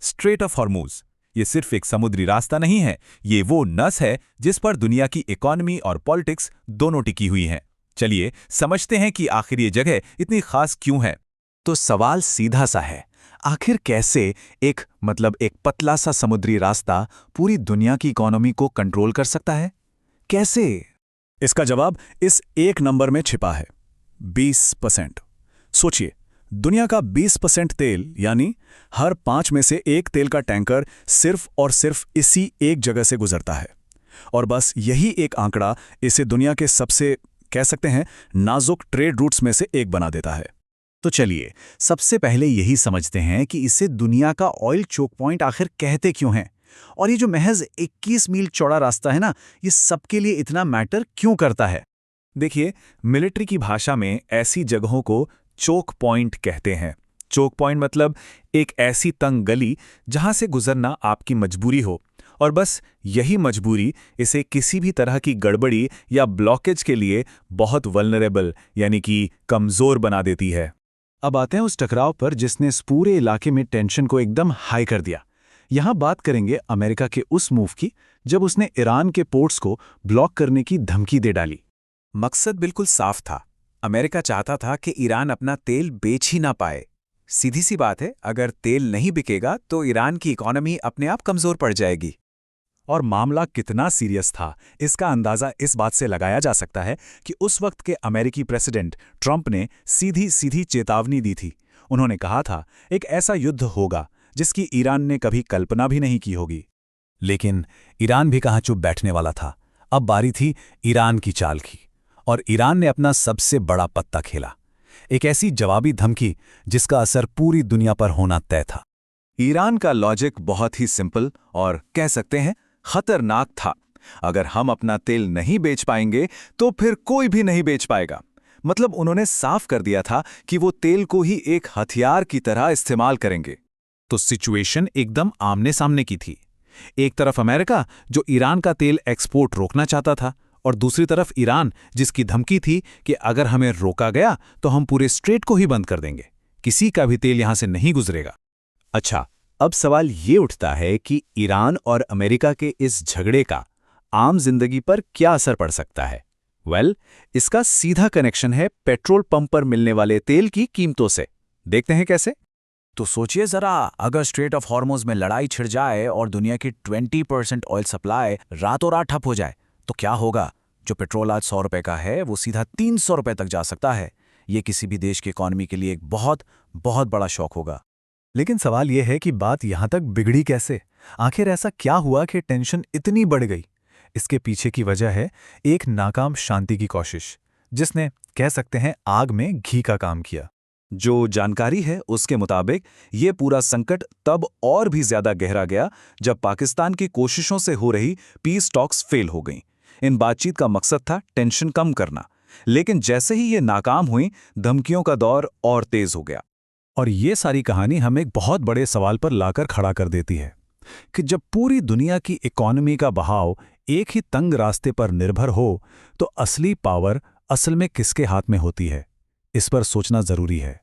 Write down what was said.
Straight of Hormuz. ये सिर्फ एक समुद्री रास्ता नहीं है, ये वो नस है जिस पर दुनिया की इकोनॉमी और पॉलिटिक्स दोनों टिकी हुई हैं। चलिए समझते हैं कि आखिर ये जगह इतनी खास क्यों है। तो सवाल सीधा सा है, आखिर कैसे एक पतला सा समुद्री रास्ता पूरी दुनिया की इकोनॉमी को कंट्रोल कर सकता है? कैसे? इसका जवाब इस एक नंबर में छिपा है, 20%। सोचिए, दुनिया का 20% तेल, यानी हर 5 में से एक तेल का टैंकर सिर्फ और सिर्फ इसी एक जगह से गुजरता है। और बस यही एक आंकड़ा इसे दुनिया के सबसे, कह सकते हैं, नाजुक ट्रेड रूट्स में से एक बना देता है। तो चलिए सबसे पहले यही समझते हैं कि इसे दुनिया का ऑयल चोक पॉइंट आखिर कहते क्यों हैं, और ये जो महज 21 मील चौड़ा रास्ता है ना, ये सबके लिए इतना मैटर क्यों करता है। देखिए, मिलिट्री की भाषा में ऐसी जगहों को चोक पॉइंट कहते हैं। चोक पॉइंट मतलब एक ऐसी तंग गली जहां से गुजरना आपकी मजबूरी हो, और बस यही मजबूरी इसे किसी भी तरह की गड़बड़ी या ब्लॉकेज के लिए बहुत वल्नरेबल, यानी कि कमजोर बना देती है। अब आते हैं उस टकराव पर जिसने इस पूरे इलाके में टेंशन को एकदम हाई कर दिया। यहां बात करेंगे अमेरिका के उस मूव की जब उसने ईरान के पोर्ट्स को ब्लॉक करने की धमकी दे डाली। मकसद बिल्कुल साफ था, अमेरिका चाहता था कि ईरान अपना तेल बेच ही ना पाए। सीधी सी बात है, अगर तेल नहीं बिकेगा तो ईरान की इकोनॉमी अपने आप कमजोर पड़ जाएगी। और मामला कितना सीरियस था, इसका अंदाजा इस बात से लगाया जा सकता है कि उस वक्त के अमेरिकी प्रेसिडेंट ट्रंप ने सीधी सीधी चेतावनी दी थी। उन्होंने कहा था, एक ऐसा युद्ध होगा जिसकी ईरान ने कभी कल्पना भी नहीं की होगी। लेकिन ईरान भी कहाँ चुप बैठने वाला था। अब बारी थी ईरान की चाल की, और ईरान ने अपना सबसे बड़ा पत्ता खेला, एक ऐसी जवाबी धमकी जिसका असर पूरी दुनिया पर होना तय था। ईरान का लॉजिक बहुत ही सिंपल और कह सकते हैं खतरनाक था। अगर हम अपना तेल नहीं बेच पाएंगे तो फिर कोई भी नहीं बेच पाएगा। मतलब उन्होंने साफ कर दिया था कि वो तेल को ही एक हथियार की तरह इस्तेमाल करेंगे। तो सिचुएशन एकदम आमने सामने की थी। एक तरफ अमेरिका जो ईरान का तेल एक्सपोर्ट रोकना चाहता था, और दूसरी तरफ ईरान जिसकी धमकी थी कि अगर हमें रोका गया तो हम पूरे स्ट्रेट को ही बंद कर देंगे, किसी का भी तेल यहां से नहीं गुजरेगा। अच्छा, अब सवाल ये उठता है कि ईरान और अमेरिका के इस झगड़े का आम जिंदगी पर क्या असर पड़ सकता है। इसका सीधा कनेक्शन है पेट्रोल पंप पर मिलने वाले तेल की कीमतों से। देखते हैं कैसे। तो सोचिए जरा, अगर स्ट्रेट ऑफ हॉर्मुज में लड़ाई छिड़ जाए और दुनिया की 20% ऑयल सप्लाई रातों रात ठप हो जाए तो क्या होगा। जो पेट्रोल आज 100 रुपए का है वो सीधा 300 रुपए तक जा सकता है। ये किसी भी देश की इकोनॉमी के लिए एक बहुत बहुत बड़ा शॉक होगा। लेकिन सवाल यह है कि बात यहां तक बिगड़ी कैसे? आखिर ऐसा क्या हुआ कि टेंशन इतनी बढ़ गई? इसके पीछे की वजह है एक नाकाम शांति की कोशिश, जिसने, कह सकते हैं, आग में घी का काम किया। जो जानकारी है उसके मुताबिक ये पूरा संकट तब और भी ज्यादा गहरा गया जब पाकिस्तान की कोशिशों से हो रही पीस टॉक्स फेल हो गईं। इन बातचीत का मकसद था टेंशन कम करना, लेकिन जैसे ही ये नाकाम हुई, धमकियों का दौर और तेज हो गया। और ये सारी कहानी हमें एक बहुत बड़े सवाल पर लाकर खड़ा कर देती है कि जब पूरी दुनिया की इकोनॉमी का बहाव एक ही तंग रास्ते पर निर्भर हो, तो असली पावर असल में किसके हाथ में होती है? इस पर सोचना जरूरी है।